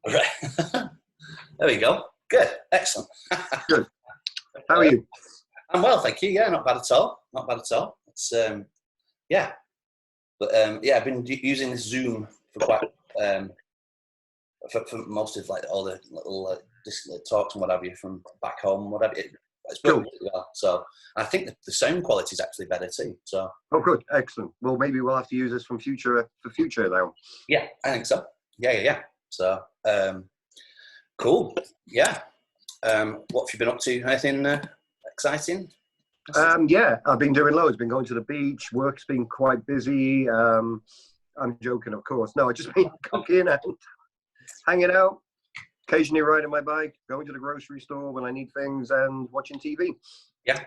Right. There we go. Good. Excellent. Good. How are you? I'm well, thank you. Yeah, not bad at all. Not bad at all. It's yeah, but yeah, I've been using this Zoom for quite for most of like all the little talks and what have you from back home, whatever. It's Cool. working really well. So I think that the sound quality is actually better too. So Oh, good. Excellent. Well, maybe we'll have to use this for future now. yeah, I think so. Yeah. So cool. Yeah. What have you been up to? Anything exciting? Yeah, I've been doing loads. Been going to the beach. Work's been quite busy. I'm joking, of course. No, I just been cooking and hanging out. Occasionally riding my bike, going to the grocery store when I need things, and watching TV. Yeah.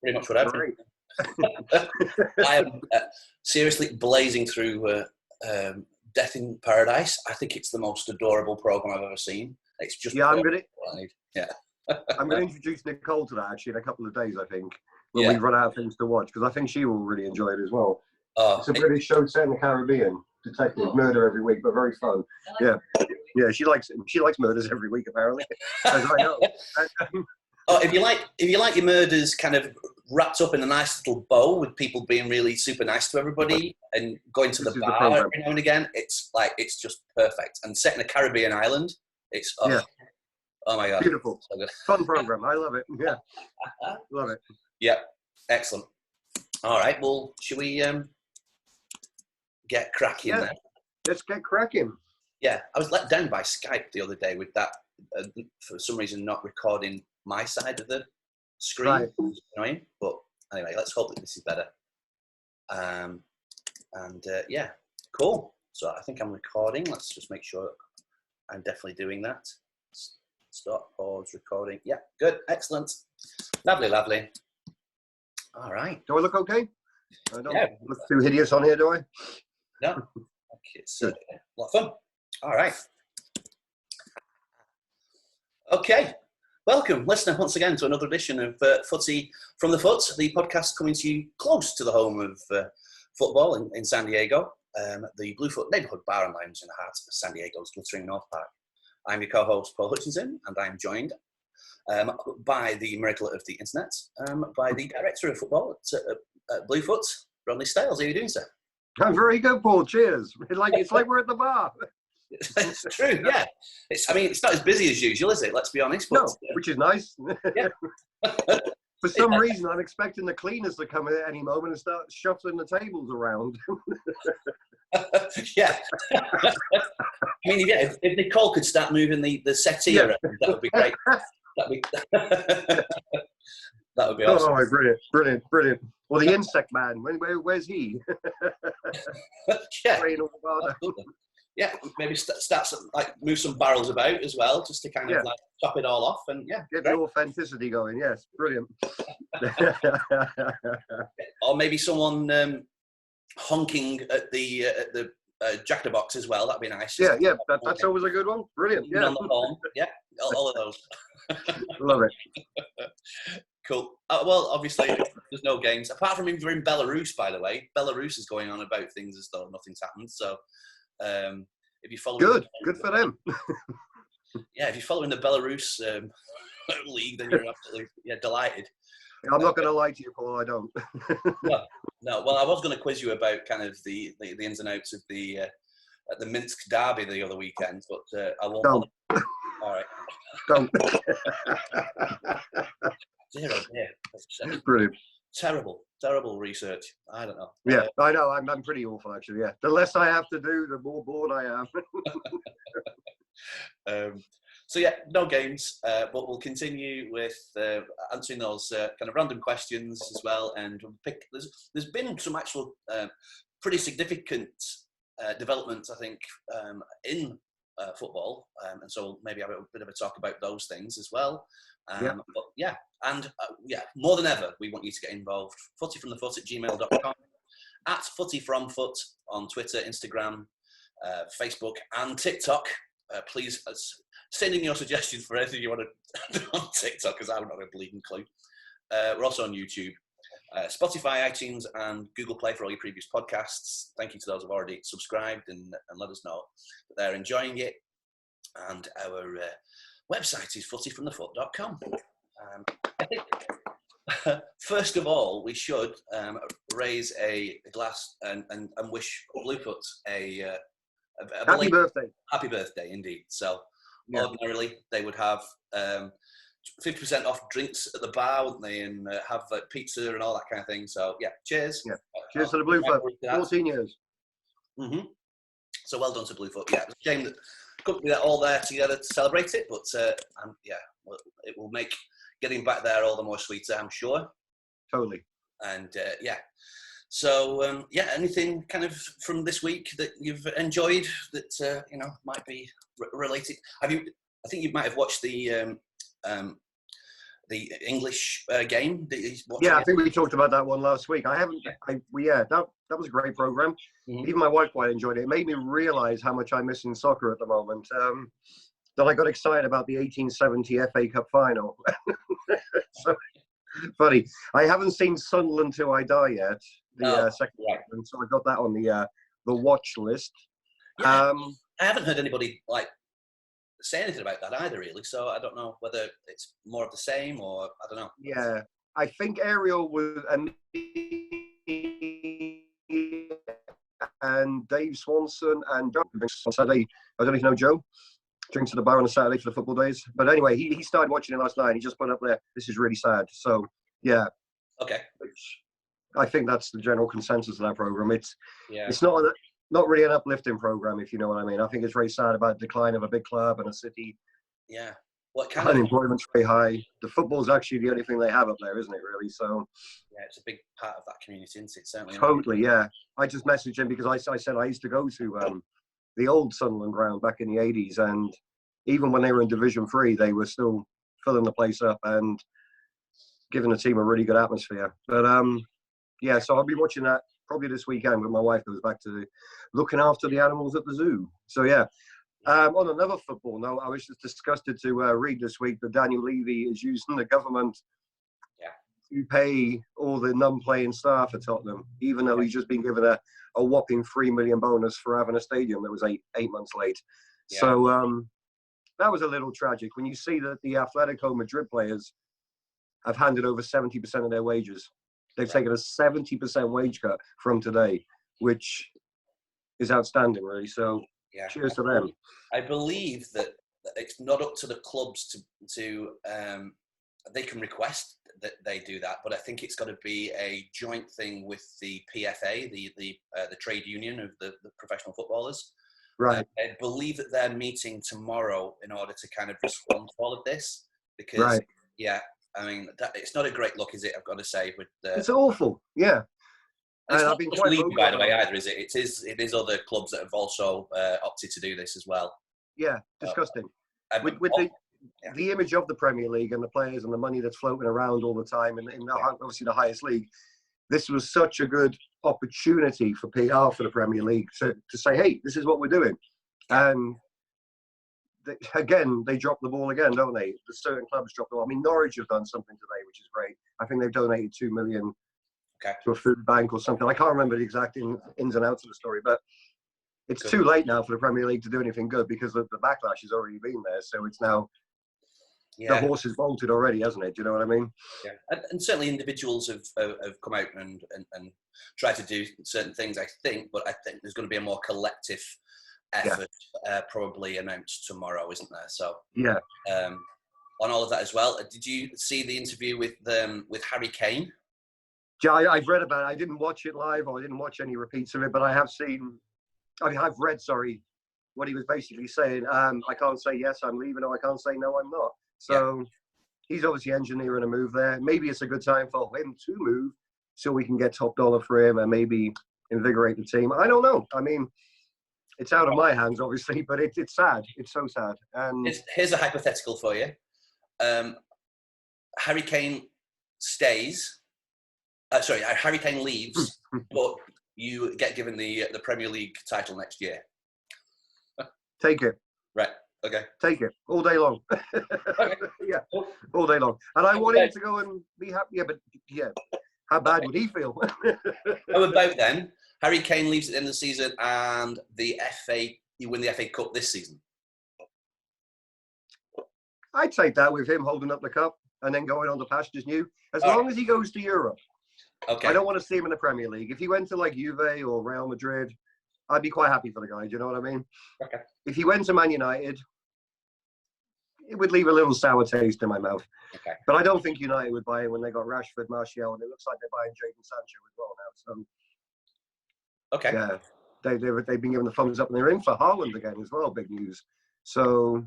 Pretty much what I've been. I am seriously blazing through Death in Paradise. I think it's the most adorable program I've ever seen. It's just I'm gonna introduce Nicole to that actually in a couple of days. I think when we run out of things to watch, because I think she will really enjoy it as well. It's a British show set in the Caribbean, detective murder every week, but very fun. Yeah, she likes murders every week apparently, as I know. If you like your murders kind of wrapped up in a nice little bow with people being really super nice to everybody and going to the bar every now and again, it's just perfect. And set in a Caribbean island, it's oh my god, beautiful, so good. Fun program. I love it. Yeah, love it. Yeah, excellent. All right, well, should we get cracking then? Let's get cracking. Yeah, I was let down by Skype the other day with that for some reason not recording my side of the screen. Right. It's annoying, but anyway, let's hope that this is better. Yeah, cool. So I think I'm recording. Let's just make sure I'm definitely doing that. Stop, pause, recording. Yeah, good, excellent. Lovely. All right. Do I look okay? I don't look too hideous on here, do I? No. Okay, it's a lot of fun. All right. Okay. Welcome, listener, once again to another edition of Footy from the Foot, the podcast coming to you close to the home of football in San Diego, the Bluefoot neighborhood bar and lounge in the heart of San Diego's glittering North Park. I'm your co-host, Paul Hutchinson, and I'm joined by the miracle of the internet, by the director of football at Bluefoot, Rodney Stiles. How are you doing, sir? I'm very good, Paul. Cheers. It's like we're at the bar. It's true, yeah. It's not as busy as usual, is it? Let's be honest. But, no, which is nice. Yeah. For some reason, I'm expecting the cleaners to come in at any moment and start shuffling the tables around. Yeah. I mean, if Nicole could start moving the settee around, that would be great. That would be awesome. Oh, brilliant. Well, the insect man, where's he? Yeah. Yeah, maybe start move some barrels about as well, just to kind of top it all off, and get the authenticity going. Yes, brilliant. Or maybe someone honking at the Jack in the Box as well. That'd be nice. Yeah, that's always a good one. Brilliant. Yeah, on the horn. Yeah, all of those. Love it. Cool. Well, obviously, there's no games apart from if you're in Belarus. By the way, Belarus is going on about things as though nothing's happened. So. If you follow good for them. Yeah, if you're following the Belarus league, then you're absolutely delighted. I'm not going to lie to you, Paul. I don't. No. Well, I was going to quiz you about kind of the ins and outs of the Minsk derby the other weekend, but I won't. Don't. All right. Don't. Dear. Brilliant. Terrible research. I don't know. Yeah, I know. I'm pretty awful, actually. Yeah, the less I have to do, the more bored I am. So yeah, no games, but we'll continue with answering those kind of random questions as well. And we'll pick. There's been some actual pretty significant developments, I think, in football, and so maybe have a bit of a talk about those things as well. But more than ever, we want you to get involved. footyfromthefoot@gmail.com, at footyfromfoot on Twitter, Instagram, Facebook, and TikTok. Please send in your suggestions for anything you want to do on TikTok, because I'm not a bleeding clue. We're also on YouTube, Spotify, iTunes, and Google Play for all your previous podcasts. Thank you to those who've already subscribed and let us know that they're enjoying it. and our website is footyfromthefoot.com. I think first of all, we should raise a glass and wish Bluefoot a Happy birthday. Happy birthday, indeed. So ordinarily they would have 50% off drinks at the bar, wouldn't they, and have pizza and all that kind of thing. So yeah, cheers. Yeah. Cheers to the Bluefoot. 14 years. Mm-hmm. So well done to Bluefoot. Yeah, it's a shame that couldn't be all there together to celebrate it, but yeah, well, it will make getting back there all the more sweeter, I'm sure. Totally. And yeah. So yeah, anything kind of from this week that you've enjoyed that you know might be related? I think you might have watched the English game. Yeah, I think we talked about that one last week. I haven't. Yeah, that was a great program. Mm-hmm. Even my wife quite enjoyed it. It made me realise how much I miss in soccer at the moment. That I got excited about the 1870 FA Cup final. So funny. I haven't seen Sunderland Till I Die yet. The second one, so I got that on the watch list. Yeah, I haven't heard anybody say anything about that either, really. So I don't know whether it's more of the same or I don't know. Yeah, I think Ariel was and Dave Swanson and Joe on Saturday. I don't know if you know Joe. Drinks at the bar on a Saturday for the football days. But anyway, he started watching it last night. He just put up there, this is really sad. So yeah. Okay. I think that's the general consensus of that program. It's not really an uplifting program, if you know what I mean. I think it's very sad about the decline of a big club and a city. Yeah. Unemployment's very high. The football's actually the only thing they have up there, isn't it, really? So yeah, it's a big part of that community, isn't it? Certainly. Totally, yeah. I just messaged him because I said I used to go to the old Sunderland ground back in the 80s, and even when they were in Division 3, they were still filling the place up and giving the team a really good atmosphere. But yeah, so I'll be watching that probably this weekend when my wife goes back to looking after the animals at the zoo. So yeah. On another football note, I was just disgusted to read this week that Daniel Levy is using the government to pay all the non-playing staff at Tottenham, even though he's just been given a whopping $3 million bonus for having a stadium that was eight months late. Yeah. So that was a little tragic when you see that the Atletico Madrid players have handed over 70% of their wages. They've taken a 70% wage cut from today, which is outstanding, really. So cheers to them. I believe that it's not up to the clubs to they can request that they do that, but I think it's got to be a joint thing with the PFA, the trade union of the professional footballers. Right. I believe that they're meeting tomorrow in order to kind of respond to all of this, because I mean it's not a great look, is it? I've got to say, with it's awful. Yeah. And it's not just Levy, by the way, either, is it? It is other clubs that have also opted to do this as well. Yeah, disgusting. With the image of the Premier League and the players and the money that's floating around all the time, and obviously the highest league, this was such a good opportunity for PR for the Premier League to say, hey, this is what we're doing. And they drop the ball again, don't they? The certain clubs drop the ball. I mean, Norwich have done something today, which is great. I think they've donated $2 million to a food bank or something. I can't remember the exact ins and outs of the story, but it's too late now for the Premier League to do anything good because the backlash has already been there. So it's now the horse is bolted already, hasn't it? Do you know what I mean? Yeah, and certainly individuals have come out and tried to do certain things, I think, but I think there's going to be a more collective effort probably announced tomorrow, isn't there? So on all of that as well, did you see the interview with Harry Kane? Yeah, I've read about it. I didn't watch it live, or I didn't watch any repeats of it, but I've read, what he was basically saying. I can't say yes, I'm leaving, or I can't say no, I'm not. So he's obviously engineering a move there. Maybe it's a good time for him to move so we can get top dollar for him and maybe invigorate the team. I don't know. I mean, it's out of my hands, obviously, but it's sad. It's so sad. And here's a hypothetical for you. Harry Kane stays. Harry Kane leaves, but you get given the Premier League title next year. Take it. Right. Okay. Take it all day long. Okay. Yeah, all day long. And I want him to go and be happy. Yeah, but how bad would he feel? How about then? Harry Kane leaves at the end of the season, and you win the FA Cup this season. I'd take that with him holding up the cup and then going on to pastures new. As All long right. as he goes to Europe. Okay. I don't want to see him in the Premier League. If he went to like Juve or Real Madrid, I'd be quite happy for the guy. Do you know what I mean? Okay. If he went to Man United, it would leave a little sour taste in my mouth. Okay. But I don't think United would buy him when they got Rashford, Martial, and it looks like they're buying Jadon Sancho as well now. So Okay. yeah, they've been given the thumbs up, and they're in for Haaland again as well. Big news. So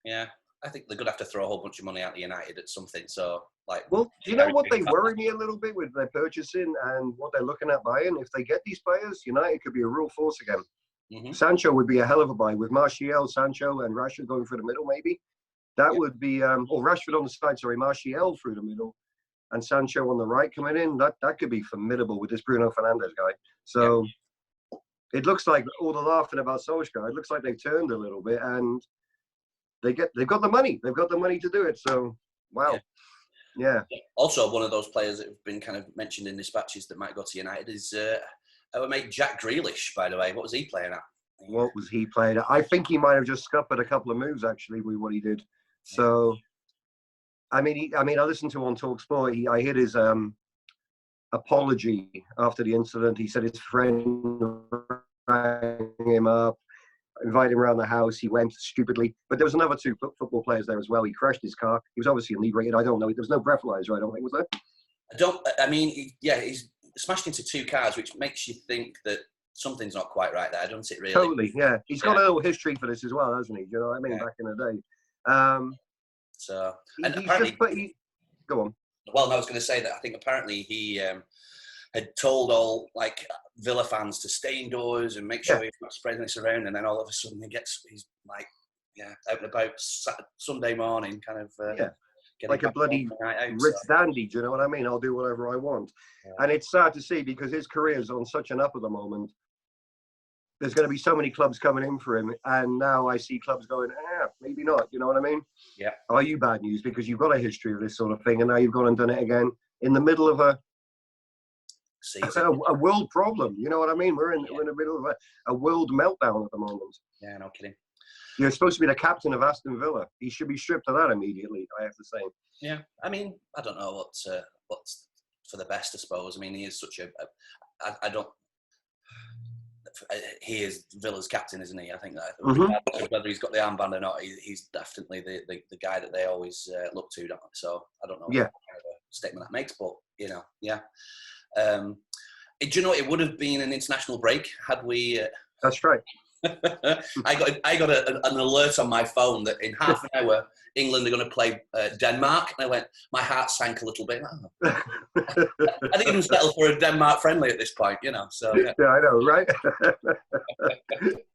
yeah, I think they're gonna have to throw a whole bunch of money at United at something. So like, well, do you know what they worry me a little bit with their purchasing and what they're looking at buying? If they get these players, United could be a real force again. Mm-hmm. Sancho would be a hell of a buy with Martial, Sancho, and Rashford going through the middle, maybe. That would be, or Rashford on the side, sorry, Martial through the middle, and Sancho on the right coming in. That could be formidable with this Bruno Fernandes guy. So it looks like all the laughing about Solskjaer, it looks like they've turned a little bit, and they've got the money. They've got the money to do it. So wow, yeah. Also, one of those players that have been kind of mentioned in dispatches that might go to United is our mate Jack Grealish. By the way, what was he playing at? What was he playing at? I think he might have just scuppered a couple of moves actually with what he did. So, I mean, I listened to on TalkSport. I heard his apology after the incident. He said his friend rang him up, invited him around the house. He went stupidly, but there was another two football players there as well. He crashed his car. He was obviously inebriated. I don't know. There was no breathalyzer. I don't think, was there? He's smashed into two cars, which makes you think that something's not quite right there, doesn't it? Really? Totally. Yeah. He's got a little history for this as well, hasn't he? Do you know what I mean? Back in the day. So, and he's apparently, go on. Well, I was going to say that I think apparently he had told all like Villa fans to stay indoors and make sure he's not spreading this around, and then all of a sudden he's like, out and about Sunday morning, kind of like a bloody rich dandy. Do you know what I mean? I'll do whatever I want, and it's sad to see because his career's on such an up at the moment. There's going to be so many clubs coming in for him, and now I see clubs going, maybe not. You know what I mean? Yeah. Are you bad news because you've got a history of this sort of thing, and now you've gone and done it again in the middle of a world problem? You know what I mean? We're in the middle of a world meltdown at the moment. Yeah, no kidding. You're supposed to be the captain of Aston Villa. He should be stripped of that immediately, I have to say. Yeah, I mean, I don't know what's for the best, I suppose. I mean, he is such I don't. He is Villa's captain, isn't he? I think that whether he's got the armband or not, he's definitely the guy that they always look to, don't they? So I don't know what kind of a statement that makes, but do you know, it would have been an international break had we. That's right. I got an alert on my phone that in half an hour England are going to play Denmark, and I went. My heart sank a little bit. I didn't even settle for a Denmark friendly at this point, you know. So yeah I know, right?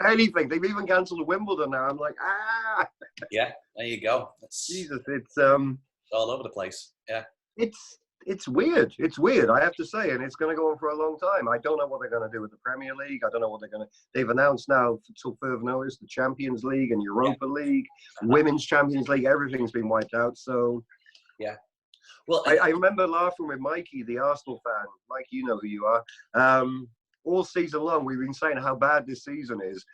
Anything. They've even cancelled Wimbledon now. I'm like, Yeah, there you go. Jesus, it's all over the place. Yeah. It's weird. It's weird, I have to say, and it's going to go on for a long time. I don't know what they're going to do with the Premier League. I don't know what they're going to. They've announced now, until further notice, the Champions League and Europa League, Women's Champions League. Everything's been wiped out. So, yeah. Well, I remember laughing with Mikey, the Arsenal fan. Mike, you know who you are. All season long, we've been saying how bad this season is.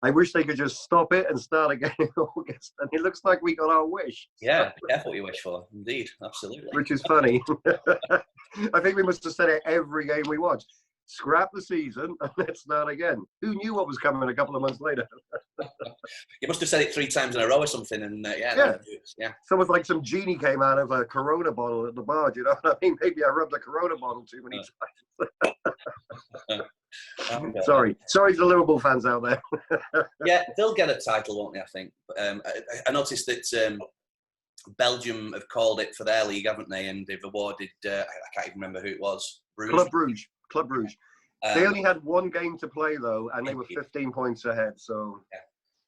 I wish they could just stop it and start again in August. And it looks like we got our wish. Yeah, be careful what you wish for. Indeed, absolutely. Which is funny. I think we must have said it every game we watched. Scrap the season and let's start again. Who knew what was coming a couple of months later? You must have said it 3 times in a row or something. And yeah. It's almost like some genie came out of a Corona bottle at the bar. Do you know what I mean? Maybe I rubbed a Corona bottle too many times. Sorry to the Liverpool fans out there. Yeah, they'll get a title, won't they? I think. I noticed that Belgium have called it for their league, haven't they? And they've awarded. I can't even remember who it was. Club Brugge. They only had one game to play though, and they were 15 points ahead. So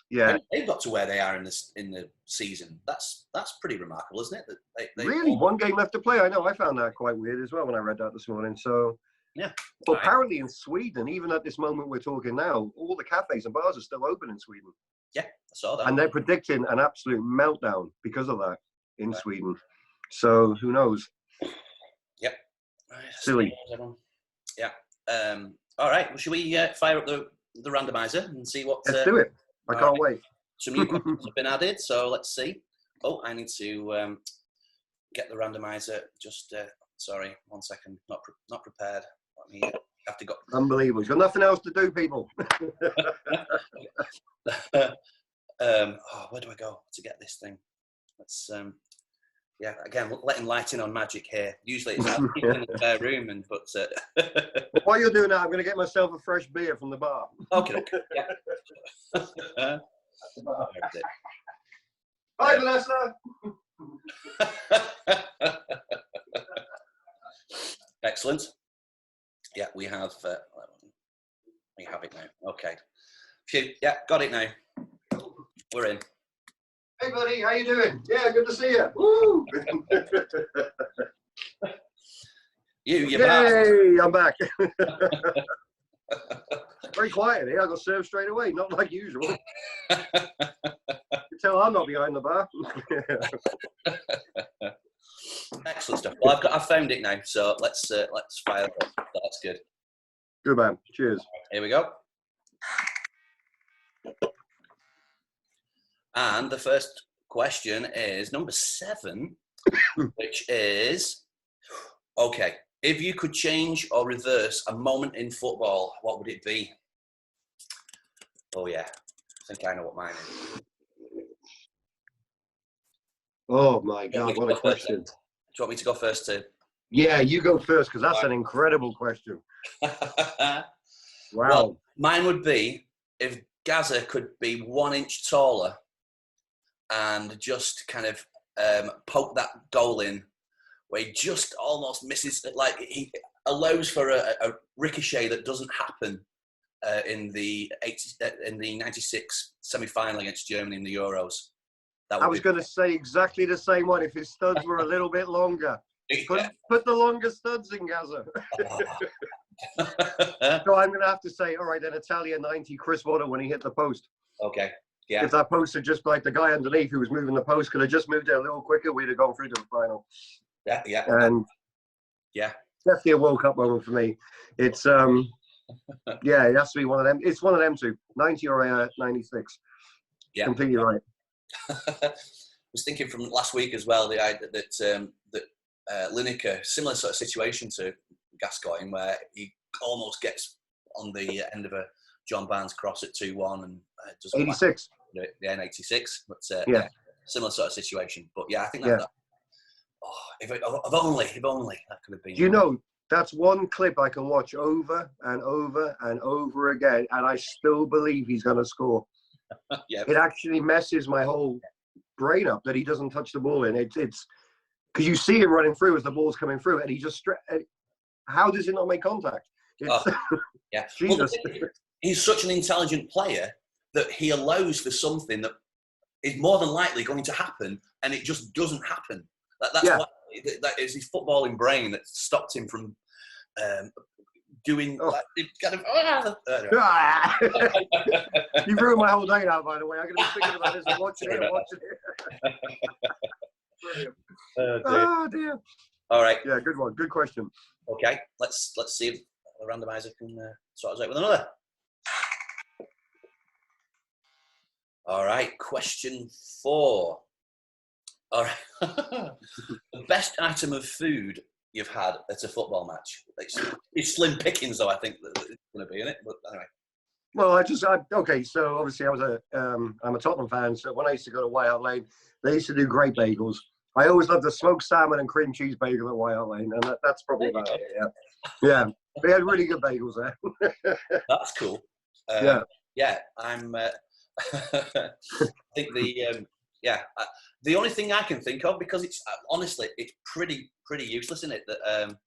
yeah. And they've got to where they are in the season. That's pretty remarkable, isn't it? That they really, one game left to play. I know. I found that quite weird as well when I read that this morning. So. Yeah. Well, apparently in Sweden, even at this moment we're talking now, all the cafes and bars are still open in Sweden. Yeah, I saw that. And they're predicting an absolute meltdown because of that in Sweden. So who knows? Yep. Silly. Yeah. All right. Well, should we fire up the randomizer and see what? Let's do it. I can't wait. Some new questions have been added, so let's see. Oh, I need to get the randomizer. Just sorry, 1 second. Not prepared. Let me have to go. Unbelievable. He's got nothing else to do, people. Where do I go to get this thing? Let's again, letting lighting on magic here. Usually it's in the spare room, but while you're doing that, I'm going to get myself a fresh beer from the bar. Okay. Yeah. Hi, Vanessa. Excellent. Yeah, we have it now. Okay. Yeah, got it now. We're in. Hey, buddy, how you doing? Yeah, good to see you. Woo! You're Yay, I'm back. Very quiet here. I got served straight away, not like usual. You can tell I'm not behind the bar. Excellent stuff. Well, I've found it now, so let's fire it up. That's good. Good man. Cheers. Here we go. And the first question is number 7, which is, okay, if you could change or reverse a moment in football, what would it be? Oh, yeah. I think I know what mine is. Oh, my God, what a question. Do you want me to go first, too? Yeah, you go first, because that's an incredible question. Wow. Well, mine would be if Gaza could be 1 inch taller and just kind of poke that goal in where he just almost misses, like he allows for a ricochet that doesn't happen in the 96 semi-final against Germany in the Euros. I was going to say exactly the same one if his studs were a little bit longer. Put the longer studs in, Gaza. So I'm going to have to say, all right, then Italia 90, Chris Water when he hit the post. Okay. Yeah. If that post had just, like the guy underneath who was moving the post could have just moved it a little quicker, we'd have gone through to the final. Yeah, yeah. And yeah, definitely a World Cup moment for me. It's yeah, it has to be one of them. It's one of them two, 90 or 96. Yeah, completely right. I was thinking from last week as well, the idea that Lineker, similar sort of situation to Gascoigne, where he almost gets on the end of a John Barnes cross at 2-1 and doesn't 86. Yeah, in 86. But yeah, similar sort of situation. But yeah, I think yeah. that if only that could have been. You know, that's one clip I can watch over and over and over again, and I still believe he's going to score. Yeah. It actually messes my whole brain up that he doesn't touch the ball in. It's because you see him running through as the ball's coming through, and he just how does it not make contact? Yeah, Jesus. Well, he's such an intelligent player that he allows for something that is more than likely going to happen, and it just doesn't happen. That's why that is his footballing brain that stopped him from doing kind of. You ruined my whole day now, by the way. I'm going to be thinking about this and watching it. Brilliant. Oh dear. All right. Yeah, good one. Good question. Okay, let's see if the randomizer can sort us out with another. All right, question 4. All right. The best item of food you've had at a football match. It's slim pickings, though, I think that it's going to be in it. But anyway. Well, okay. So obviously, I'm a Tottenham fan. So when I used to go to White Hart Lane, they used to do great bagels. I always loved the smoked salmon and cream cheese bagel at White Hart Lane, and that's probably about it. Yeah. They had really good bagels there. That's cool. Yeah. I'm. I think the only thing I can think of, because it's honestly it's pretty useless, isn't it? That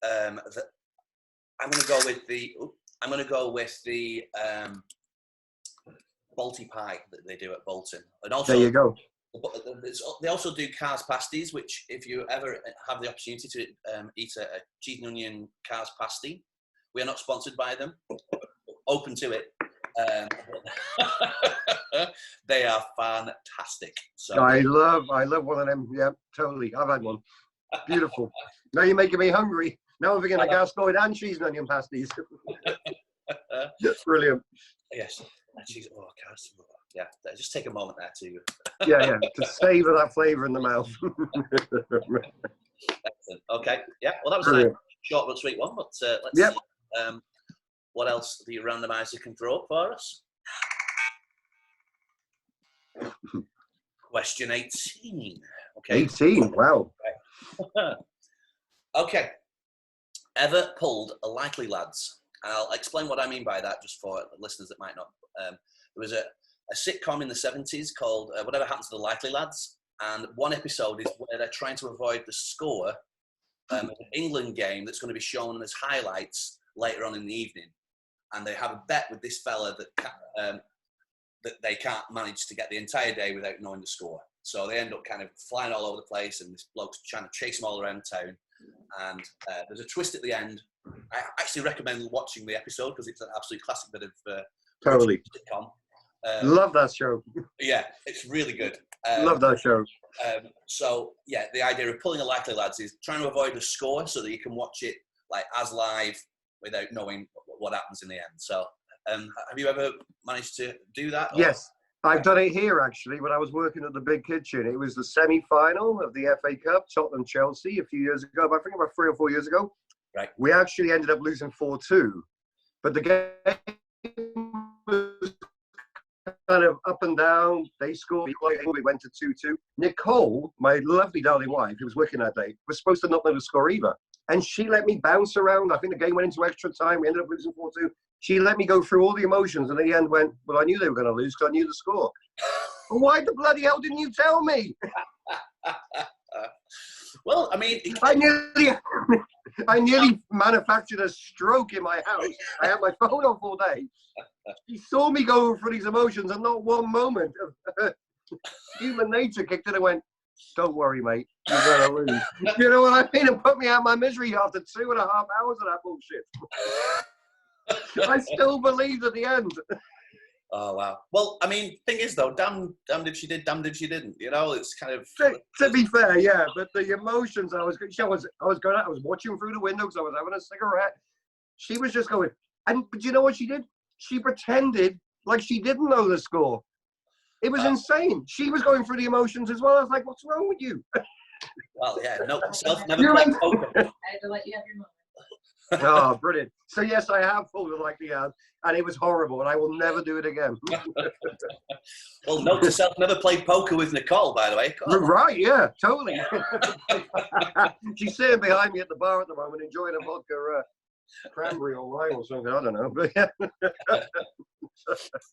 that I'm going to go with the Balti pie that they do at Bolton, and also there you go. They also do Cars pasties, which if you ever have the opportunity to eat a cheese and onion Cars pasty, we are not sponsored by them. Open to it. They are fantastic. So I love one of them. Yeah, totally. I've had one. Beautiful. Now you're making me hungry. Now I'm thinking of Gascoigne and cheese and onion pasties. Brilliant. Yes. Cheese. Oh, Cars. yeah, just take a moment there to. Yeah, to savour that flavour in the mouth. Excellent. Okay, yeah. Well, that was Brilliant. a short but sweet one. But let's Yep. see what else the randomizer can throw up for us. Question 18. Okay. 18. Wow. Okay. Ever pulled a Likely Lads? I'll explain what I mean by that, just for listeners that might not. There was a sitcom in the 70s called Whatever Happened to the Likely Lads, and one episode is where they're trying to avoid the score of an England game that's going to be shown as highlights later on in the evening, and they have a bet with this fella that they can't manage to get the entire day without knowing the score. So they end up kind of flying all over the place, and this bloke's trying to chase them all around town. And there's a twist at the end. I actually recommend watching the episode because it's an absolute classic bit of Totally. sitcom. Love that show. Yeah, it's really good. Love that show. So yeah, the idea of pulling a Likely Lads is trying to avoid a score so that you can watch it like as live without knowing what happens in the end. So have you ever managed to do that? Or? Yes, I've done it here actually. When I was working at the Big Kitchen, it was the semi-final of the FA Cup, Tottenham-Chelsea, a few years ago. I think about 3 or 4 years ago. Right. We actually ended up losing 4-2, but the game was kind of up and down. They scored. We went to 2-2. Nicole, my lovely darling wife, who was working that day, was supposed to not know the score either, and she let me bounce around. I think the game went into extra time. We ended up losing 4-2. She let me go through all the emotions, and at the end went, well, I knew they were going to lose because I knew the score. Well, why the bloody hell didn't you tell me? Well, I mean... I nearly manufactured a stroke in my house. I had my phone off all day. She saw me go through these emotions, and not one moment of human nature kicked in and went, don't worry, mate, you're going to lose. You know what I mean? And put me out of my misery after 2.5 hours of that bullshit. I still believed at the end. Oh, wow. Well, I mean, thing is, though, damned if she did, damned if she didn't. You know, it's kind of... To be fair, yeah, but the emotions I was watching through the window because I was having a cigarette. She was just going, but you know what she did? She pretended like she didn't know the score. It was insane. She was going through the emotions as well. I was like, what's wrong with you? Well, yeah, no, self never played poker. I had to let you have your moment. Oh, brilliant. So, yes, I have pulled it like the ad, and it was horrible, and I will never do it again. Well, note to self, never played poker with Nicole, by the way. Right, yeah, totally. She's sitting behind me at the bar at the moment, enjoying a vodka cranberry or wine or something, I don't know. But yeah.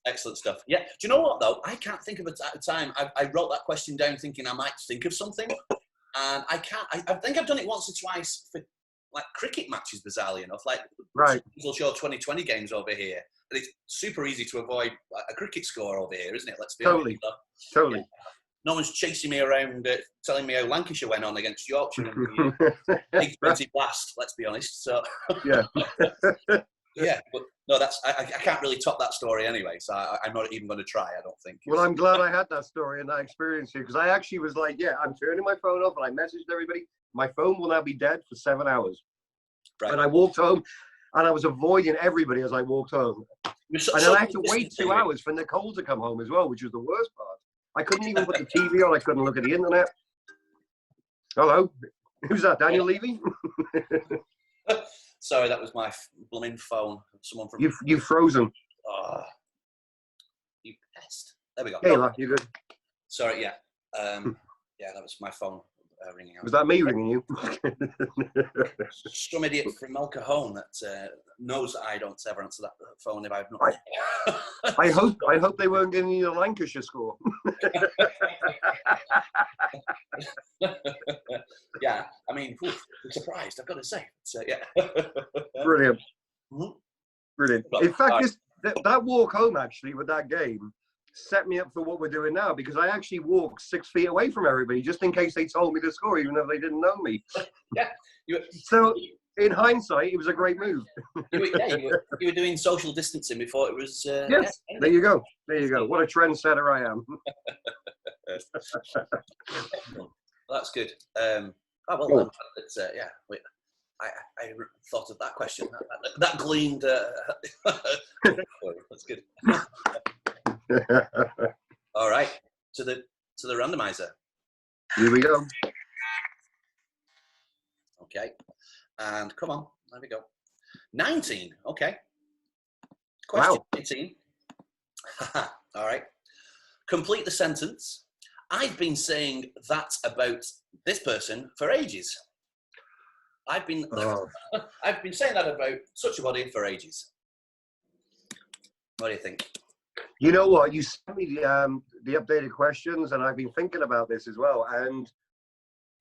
Excellent stuff. Yeah, do you know what, though? I can't think of it at the time. I wrote that question down thinking I might think of something, and I can't. I think I've done it once or twice for like cricket matches, bizarrely enough. Like, right, we'll show 2020 games over here, and it's super easy to avoid a cricket score over here, isn't it? Let's be honest. Totally. Yeah. No one's chasing me around, telling me how Lancashire went on against Yorkshire. Big 20 blast. Let's be honest. So yeah, yeah, but no, that's I can't really top that story anyway. So I'm not even going to try. I don't think. Well, I'm glad I had that story and that experience here because I actually was like, yeah, I'm turning my phone off, and I messaged everybody. My phone will now be dead for 7 hours. Right. And I walked home, and I was avoiding everybody as I walked home. And then I had to wait 2 hours for Nicole to come home as well, which was the worst part. I couldn't even put the TV on. I couldn't look at the internet. Hello? Who's that, Daniel Levy? Sorry, that was my blooming phone. Someone from... You've frozen. Oh, you pest. There we go. Hey, you're good. Sorry, yeah. Yeah, that was my phone ringing out. Was that me ringing you? Some idiot from El Cajon that knows that I don't ever answer that phone if I've not. I hope they weren't giving you the Lancashire score. Yeah, I mean, I'm surprised, I've got to say. So, yeah. Brilliant. Mm-hmm. Brilliant. In fact, that walk home, actually, with that game, set me up for what we're doing now because I actually walked 6 feet away from everybody just in case they told me the score, even though they didn't know me. Yeah. So, in hindsight, it was a great move. You were doing social distancing before it was... yes, yeah. There you go. There you go. What a trendsetter I am. Well, that's good. Well, it's, yeah, wait, I thought of that question. That gleaned... That's good. to the randomizer. Here we go. Okay. And come on, there we go. 19. Okay. Question 18. All right. Complete the sentence. I've been saying that about this person for ages. I've been saying that about such a body for ages. What do you think? You know what? You sent me the updated questions, and I've been thinking about this as well. And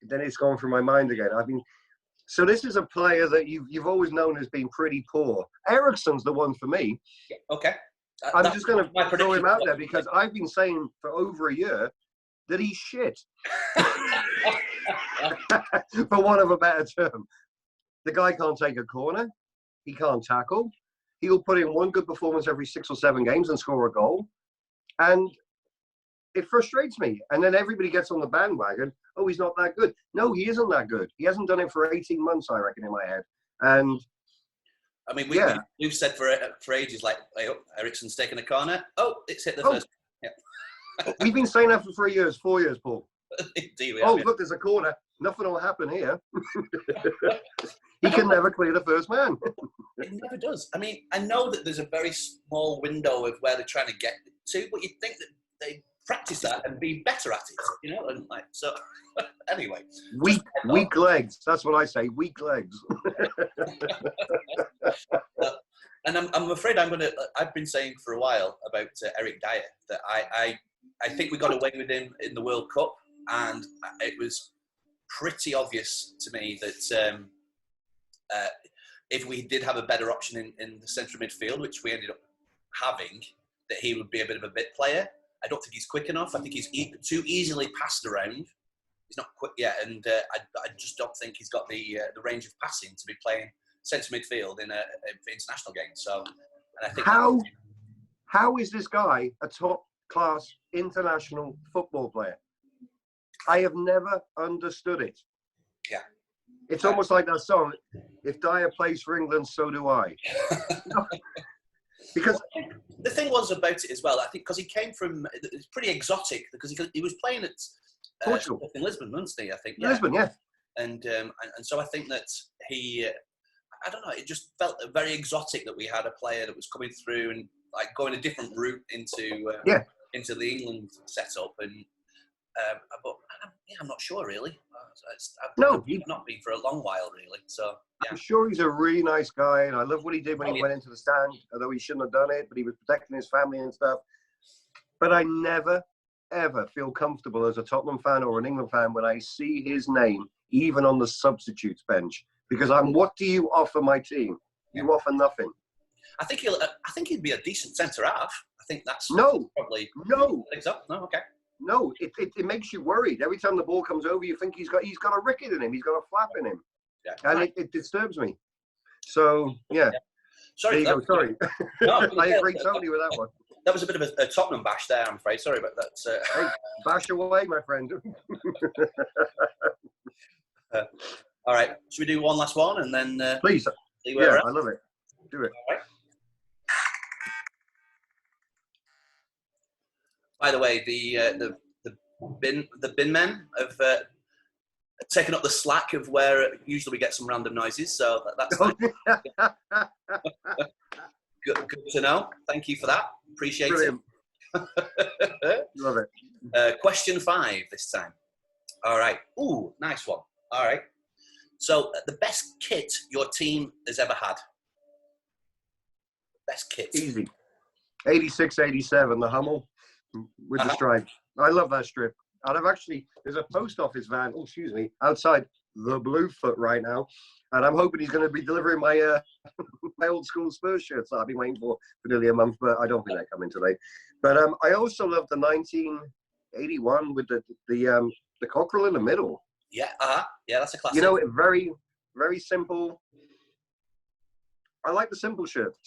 then it's gone through my mind again. So this is a player that you've always known as being pretty poor. Ericsson's the one for me. Okay. I'm just going to throw him out there because I've been saying for over a year that he's shit. For want of a better term. The guy can't take a corner. He can't tackle. He'll put in one good performance every 6 or 7 games and score a goal. And it frustrates me. And then everybody gets on the bandwagon. Oh, he's not that good. No, he isn't that good. He hasn't done it for 18 months, I reckon, in my head. And I mean, we've said for ages, like, hey, oh, Ericsson's taken a corner. Oh, it's hit the first. Yeah. We've been saying that for 3 years, 4 years, Paul. Look, there's a corner. Nothing will happen here. He can never clear the first man. It never does. I mean, I know that there's a very small window of where they're trying to get to, but you'd think that they practice that and be better at it, you know? And like, so anyway. Weak legs. That's what I say. Weak legs. And I'm afraid I've been saying for a while about Eric Dyer that I think we got away with him in the World Cup, and it was pretty obvious to me that if we did have a better option in the central midfield, which we ended up having, that he would be a bit of a bit player. I don't think he's quick enough. I think he's too easily passed around. He's not quick yet, and I just don't think he's got the range of passing to be playing central midfield in international games. So, and I think how is this guy a top class international football player? I have never understood it. Yeah. It's almost like that song, if Dyer plays for England, so do I. Because the thing was about it as well, I think, because he came from, it's pretty exotic, because he was playing at Portugal. In Lisbon, wasn't he? I think. Yeah. Lisbon, yeah. And so I think that he, I don't know, it just felt very exotic that we had a player that was coming through and like going a different route into the England setup. And but I'm not sure really. I've not been for a long while really. So yeah. I'm sure he's a really nice guy, and I love what he did when he went into the stand. Although he shouldn't have done it, but he was protecting his family and stuff. But I never ever feel comfortable as a Tottenham fan or an England fan when I see his name even on the substitutes bench, because what do you offer my team? You offer nothing. I think he'd be a decent centre half. I think that's probably no. So. No, okay. No, it makes you worried. Every time the ball comes over, you think he's got a ricket in him. He's got a flap in him. Yeah. And it disturbs me. So, yeah. Sorry. There you go. Sorry. No, I agree totally with that one. That was a bit of a Tottenham bash there, I'm afraid. Sorry about that. Hey, bash away, my friend. All right. Should we do one last one and then... Please. Yeah, I love it. Do it. All right. By the way, the bin men have taken up the slack of where usually we get some random noises, so that's good to know. Thank you for that. Appreciate Brilliant. it. Love it. Question 5 this time. All right. Ooh, nice one. All right. So, the best kit your team has ever had. Best kit. Easy. 86, 87, the Hummel. With the stripes. I love that strip. And there's a post office van, outside the Bluefoot right now. And I'm hoping he's going to be delivering my my old school Spurs shirts that I've been waiting for nearly a month, but I don't think they're coming today. But I also love the 1981 with the cockerel in the middle. Yeah, yeah, that's a classic. You know, very, very simple. I like the simple shirts.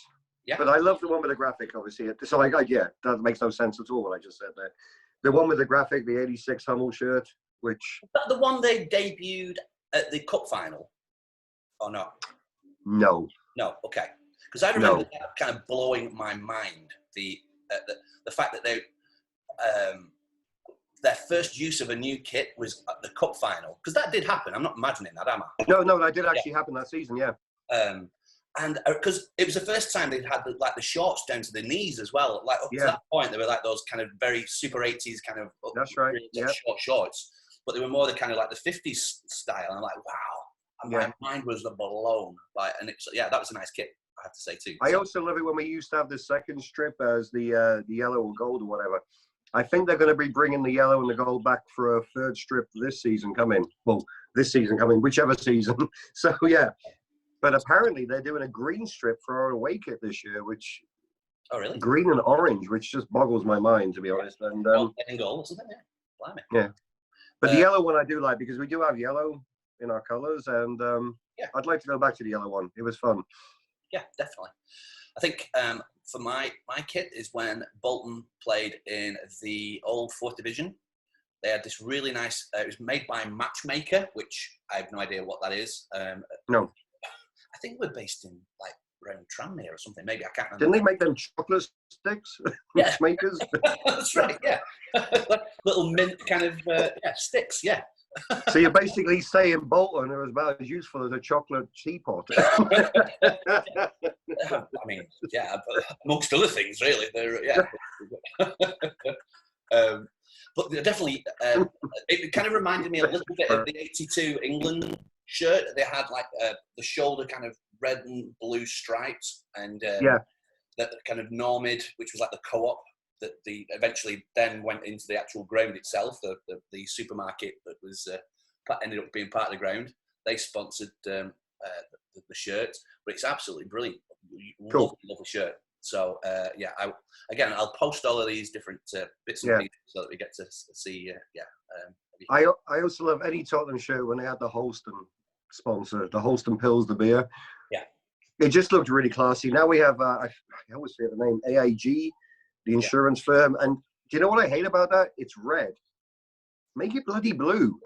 Yeah. But I love the one with the graphic, obviously. So, that makes no sense at all what I just said there. The one with the graphic, the 86 Hummel shirt, which... Is that the one they debuted at the Cup final? Or not? No. No, okay. Because I remember that kind of blowing my mind. The fact that their first use of a new kit was at the cup final, because that did happen. I'm not imagining that, am I? No, that did actually happen that season. Yeah. And because it was the first time they'd had the shorts down to the knees as well. Like up to that point, they were like those kind of very super 80s kind of that's right. short shorts, but they were more the kind of like the 50s style. And I'm like, wow, and my mind was blown. Like, and it's that was a nice kit, I have to say too. I also love it when we used to have the second strip as the yellow or gold or whatever. I think they're going to be bringing the yellow and the gold back for a third strip this season coming. Well, this season coming, whichever season. So yeah. But apparently they're doing a green strip for our away kit this year, which really? Green and orange, which just boggles my mind, to be honest. And gold, isn't it? Blimey. Yeah. But the yellow one I do like, because we do have yellow in our colours, and I'd like to go back to the yellow one. It was fun. Yeah, definitely. I think for my kit is when Bolton played in the old 4th Division. They had this really nice, it was made by Matchmaker, which I have no idea what that is. No. I think we're based in like around Tranmere or something. Maybe I can't remember. Didn't they make them chocolate sticks? Yeah. Makers. That's right. Yeah. Like little mint kind of sticks. Yeah. So you're basically saying Bolton are about as useful as a chocolate teapot. I mean, yeah, amongst other things, really. They're but they're definitely. It kind of reminded me a little bit of the '82 England shirt. They had like the shoulder kind of red and blue stripes, and that kind of Normid, which was like the co-op that eventually then went into the actual ground itself, the supermarket that was ended up being part of the ground. They sponsored the shirt, but it's absolutely brilliant. Cool. Lovely shirt. So I'll post all of these different bits and pieces so that we get to see. I also love any Tottenham shirt when they had the Holston sponsor, the Holston Pills, the beer. Yeah. It just looked really classy. Now we have, I always forget the name, AIG, the insurance firm. And do you know what I hate about that? It's red. Make it bloody blue.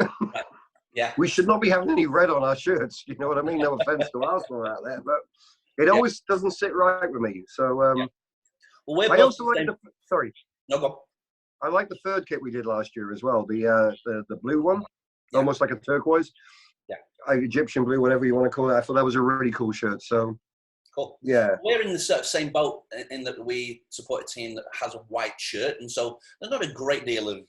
Yeah. We should not be having any red on our shirts. You know what I mean? No offense to Arsenal out there, but it always doesn't sit right with me. So well, I also like sorry. No, go. I like the third kit we did last year as well. The blue one, almost like a turquoise. Yeah. Egyptian blue, whatever you want to call it. I thought that was a really cool shirt. So cool. Yeah. We're in the sort of same boat in that we support a team that has a white shirt, and so there's not a great deal of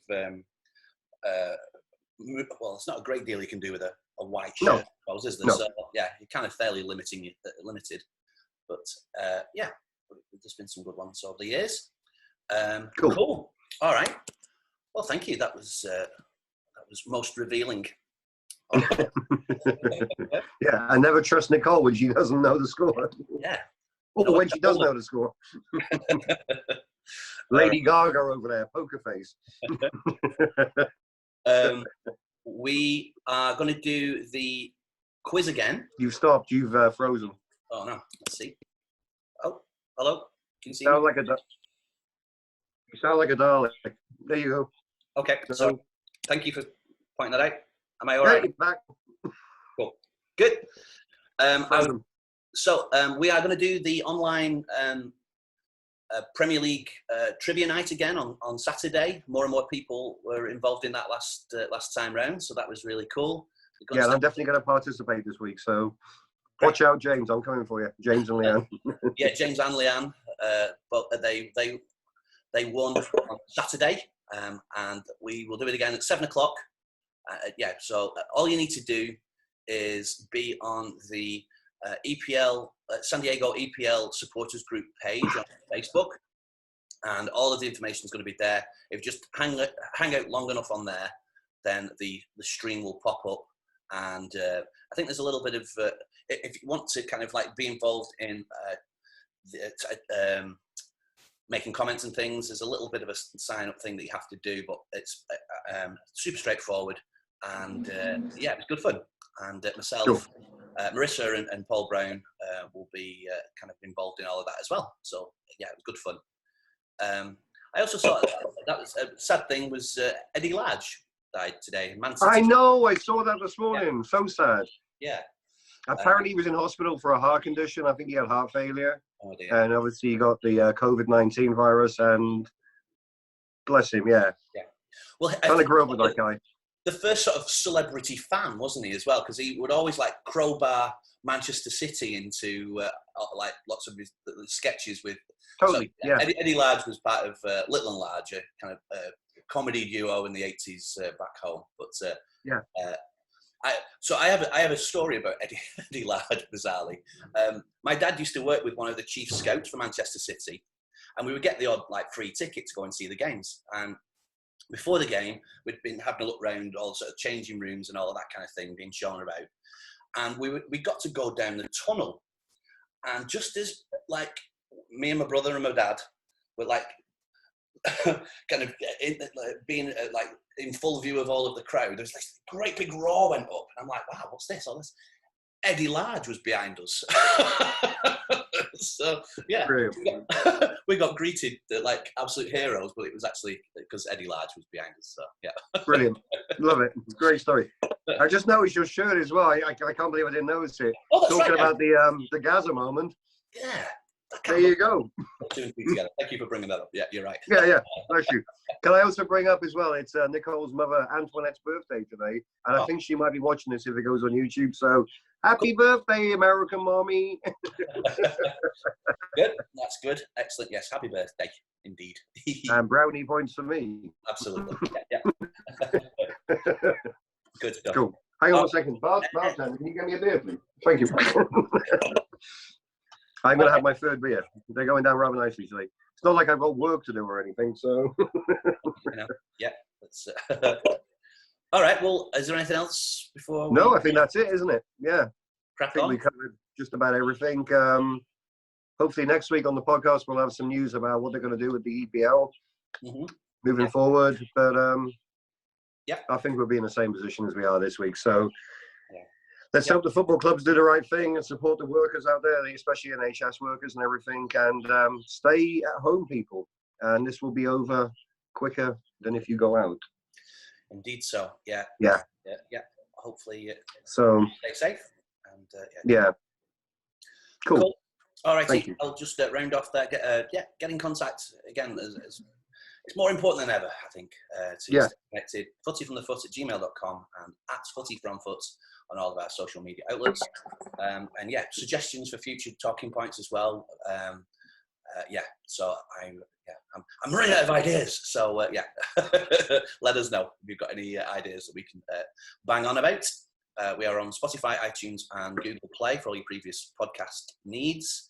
it's not a great deal you can do with a white shirt, I suppose, is there? No. So yeah, you're kind of fairly limited. But there's been some good ones over the years. Cool. All right. Well, thank you. That was most revealing. Yeah, I never trust Nicole when she doesn't know the score. Yeah. Or when she does know the score. Lady Gaga over there, poker face. We are going to do the quiz again. You've stopped. You've frozen. Oh, no. Let's see. Oh, hello. Can you see me? You sound like a Dalek. There you go. Okay. So thank you for pointing that out. Am I all right? Back. Cool. Good. We are going to do the online Premier League trivia night again on Saturday. More and more people were involved in that last time round, so that was really cool. Yeah, I'm definitely going to participate this week. So watch out, James. I'm coming for you, James and Leanne. Yeah, James and Leanne. But they won on Saturday, and we will do it again at 7:00. So all you need to do is be on the EPL San Diego EPL supporters group page on Facebook, and all of the information is going to be there. If you just hang out long enough on there, then the stream will pop up. And I think there's a little bit of if you want to kind of like be involved in making comments and things, there's a little bit of a sign up thing that you have to do, but it's super straightforward. And it was good fun. And myself, Marissa and Paul Brown will be kind of involved in all of that as well. So yeah, it was good fun. I also saw that was a sad thing was Eddie Ladge died today. Man City. I know. I saw that this morning. Yeah. So sad. Yeah. Apparently, he was in hospital for a heart condition. I think he had heart failure. Oh dear. And obviously, he got the COVID-19 virus. And bless him. Yeah. Yeah. Well, I Kind of think grew up with that guy. the first sort of celebrity fan, wasn't he, as well? Because he would always like crowbar Manchester City into like lots of his sketches with. Totally, So, yeah. Eddie Large was part of Little and Large, a kind of comedy duo in the 80s back home. But Yeah. I have a story about Eddie Large, bizarrely. My dad used to work with one of the chief scouts for Manchester City, and we would get the odd like free ticket to go and see the games. And before the game, we'd been having a look around all sort of changing rooms and all of that kind of thing, being shown about. And we got to go down the tunnel. And just as like me and my brother and my dad were like kind of being like in full view of all of the crowd, there was this great big roar went up. And I'm like, wow, what's this? All this. Eddie Large was behind us. So yeah, we got greeted like absolute heroes, but it was actually because Eddie Large was behind us. So yeah, brilliant, love it, great story. I just noticed your shirt as well. I can't believe I didn't notice it. Oh, that's Talking right, about the Gaza moment. Yeah, there you go. Thank you for bringing that up. Yeah, you're right. Yeah, bless you. Can I also bring up as well? It's Nicole's mother Antoinette's birthday today, and I think she might be watching this if it goes on YouTube. So happy birthday, American mommy! Good, that's good, excellent. Yes, happy birthday, indeed. And brownie points for me. Absolutely. Yeah. Good stuff. Cool. Hang on a second, bartender. Can you get me a beer, please? Thank you. I'm going to have my third beer. They're going down rather nicely today. It's not like I've got work to do or anything, so. Yeah. That's, all right. Well, is there anything else before? No, I think that's it, isn't it? Yeah. Crack I think on. we covered just about everything. Hopefully next week on the podcast we'll have some news about what they're going to do with the EPL moving forward. But I think we'll be in the same position as we are this week. So. Let's hope the football clubs do the right thing and support the workers out there, especially NHS workers and everything, and stay at home, people. And this will be over quicker than if you go out. Indeed so. Yeah. Hopefully so stay safe. And yeah. Cool. All right. Thank you. I'll just round off there. Get in contact again. It's more important than ever, I think, to stay connected. footyfromthefoot@gmail.com and @footyfromfoot on all of our social media outlets. And suggestions for future talking points as well. So I'm running out of ideas. So let us know if you've got any ideas that we can bang on about. We are on Spotify, iTunes, and Google Play for all your previous podcast needs.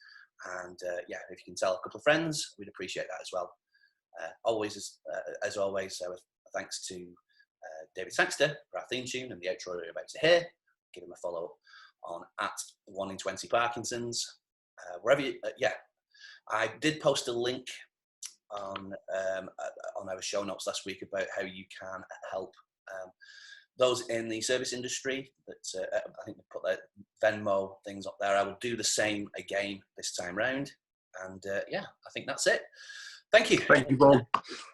And if you can tell a couple of friends, we'd appreciate that as well. As always, thanks to David Saxter for our theme tune and the outro you're about to hear. Give him a follow on @1in20 Parkinson's. Wherever you, I did post a link on our show notes last week about how you can help those in the service industry. That I think we put their Venmo things up there. I will do the same again this time round. And I think that's it. Thank you. Thank you, Paul.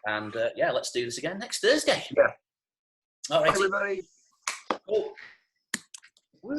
And let's do this again next Thursday. Yeah. All right, everybody. Cool.